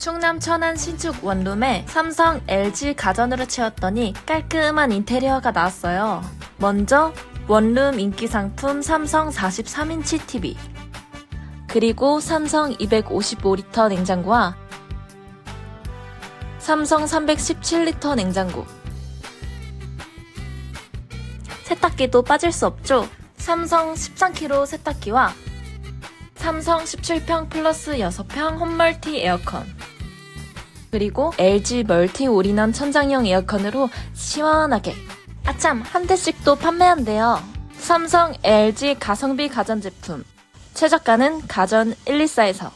충남 천안 신축 원룸에 삼성 LG 가전으로 채웠더니 깔끔한 인테리어가 나왔어요. 먼저 원룸 인기 상품 삼성 43인치 TV, 그리고 삼성 255리터 냉장고와 삼성 317리터 냉장고, 세탁기도 빠질 수 없죠. 삼성 13kg 세탁기와 삼성 17평 플러스 6평 홈멀티 에어컨, 그리고 LG 멀티 올인원 천장형 에어컨으로 시원하게, 아참, 한 대씩도 판매한대요. 삼성 LG 가성비 가전제품, 최저가는 가전 124에서